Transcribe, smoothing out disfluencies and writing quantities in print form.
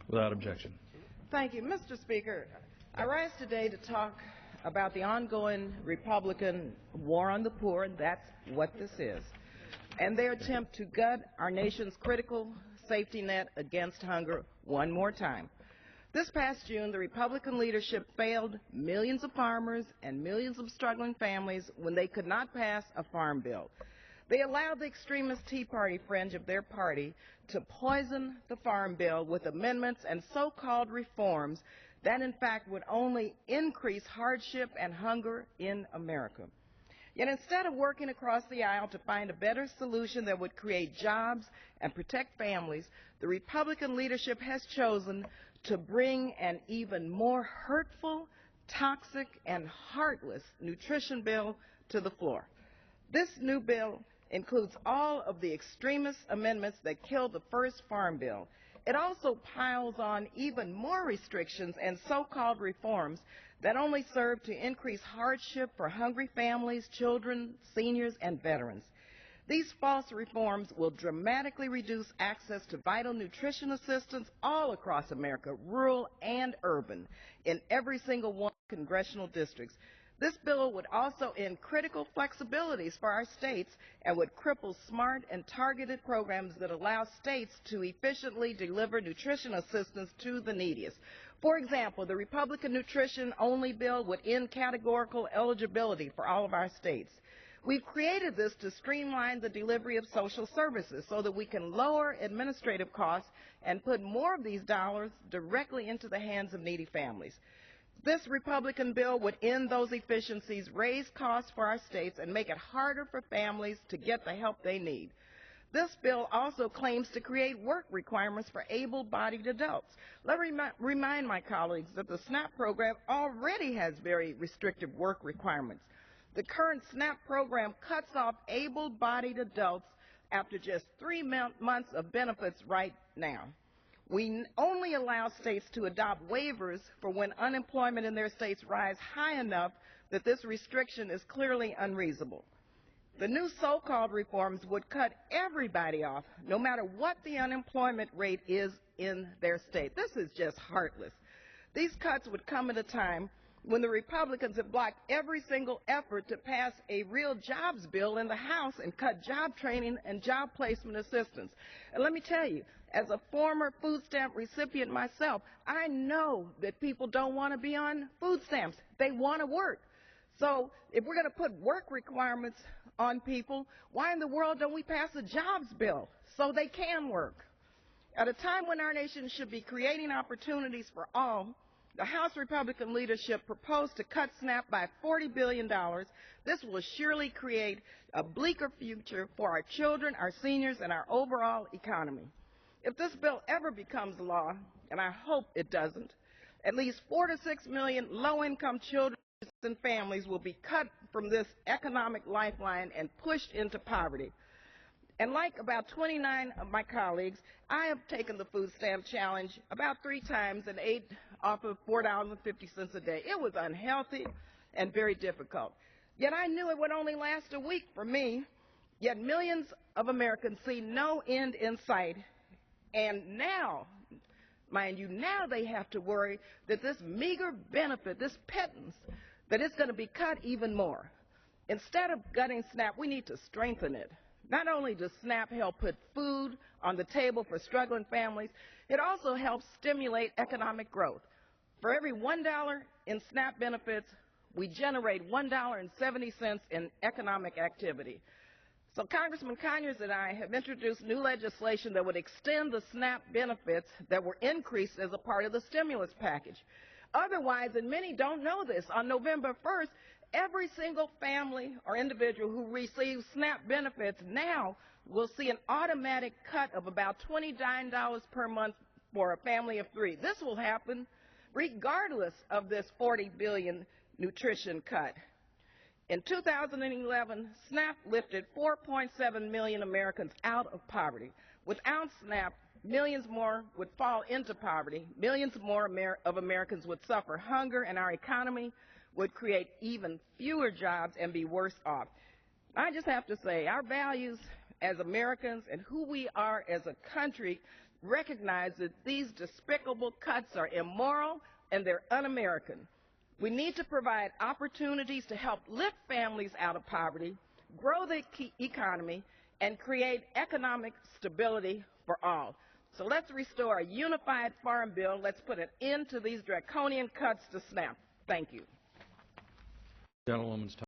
Without objection. Thank you, Mr. Speaker. I rise today to talk about the ongoing Republican war on the poor, and that's what this is, and their attempt to gut our nation's critical safety net against hunger one more time. This past June, the Republican leadership failed millions of farmers and millions of struggling families when they could not pass a farm bill. They allowed the extremist Tea Party fringe of their party to poison the farm bill with amendments and so-called reforms that in fact would only increase hardship and hunger in America. Yet instead of working across the aisle to find a better solution that would create jobs and protect families, the Republican leadership has chosen to bring an even more hurtful, toxic, and heartless nutrition bill to the floor. This new bill includes all of the extremist amendments that killed the first farm bill. It also piles on even more restrictions and so-called reforms that only serve to increase hardship for hungry families, children, seniors, and veterans. These false reforms will dramatically reduce access to vital nutrition assistance all across America, rural and urban, in every single one of the congressional districts. This bill would also end critical flexibilities for our states and would cripple smart and targeted programs that allow states to efficiently deliver nutrition assistance to the neediest. For example, the Republican nutrition-only bill would end categorical eligibility for all of our states. We've created this to streamline the delivery of social services so that we can lower administrative costs and put more of these dollars directly into the hands of needy families. This Republican bill would end those efficiencies, raise costs for our states, and make it harder for families to get the help they need. This bill also claims to create work requirements for able-bodied adults. Let me remind my colleagues that the SNAP program already has very restrictive work requirements. The current SNAP program cuts off able-bodied adults after just 3 months of benefits right now. We only allow states to adopt waivers for when unemployment in their states rise high enough that this restriction is clearly unreasonable. The new so-called reforms would cut everybody off, no matter what the unemployment rate is in their state. This is just heartless. These cuts would come at a time when the Republicans have blocked every single effort to pass a real jobs bill in the House and cut job training and job placement assistance. And let me tell you, as a former food stamp recipient myself, I know that people don't want to be on food stamps. They want to work. So if we're going to put work requirements on people, why in the world don't we pass a jobs bill so they can work? At a time when our nation should be creating opportunities for all, the House Republican leadership proposed to cut SNAP by $40 billion. This will surely create a bleaker future for our children, our seniors, and our overall economy. If this bill ever becomes law, and I hope it doesn't, at least 4 to 6 million low-income children and families will be cut from this economic lifeline and pushed into poverty. And like about 29 of my colleagues, I have taken the food stamp challenge about 3 times and ate off of $4.50 a day. It was unhealthy and very difficult. Yet I knew it would only last a week for me. Yet millions of Americans see no end in sight. And now, mind you, now they have to worry that this meager benefit, this pittance, that it's going to be cut even more. Instead of gutting SNAP, we need to strengthen it. Not only does SNAP help put food on the table for struggling families, it also helps stimulate economic growth. For every $1 in SNAP benefits, we generate $1.70 in economic activity. So Congressman Conyers and I have introduced new legislation that would extend the SNAP benefits that were increased as a part of the stimulus package. Otherwise, and many don't know this, on November 1st, every single family or individual who receives SNAP benefits now will see an automatic cut of about $29 per month for a family of 3. This will happen regardless of this $40 billion nutrition cut. In 2011, SNAP lifted 4.7 million Americans out of poverty. Without SNAP, millions more would fall into poverty, millions more of Americans would suffer hunger, and our economy would create even fewer jobs and be worse off. I just have to say, our values as Americans and who we are as a country recognize that these despicable cuts are immoral and they're un-American. We need to provide opportunities to help lift families out of poverty, grow the economy, and create economic stability for all. So let's restore a unified farm bill. Let's put an end to these draconian cuts to SNAP. Thank you. Gentlewoman's time.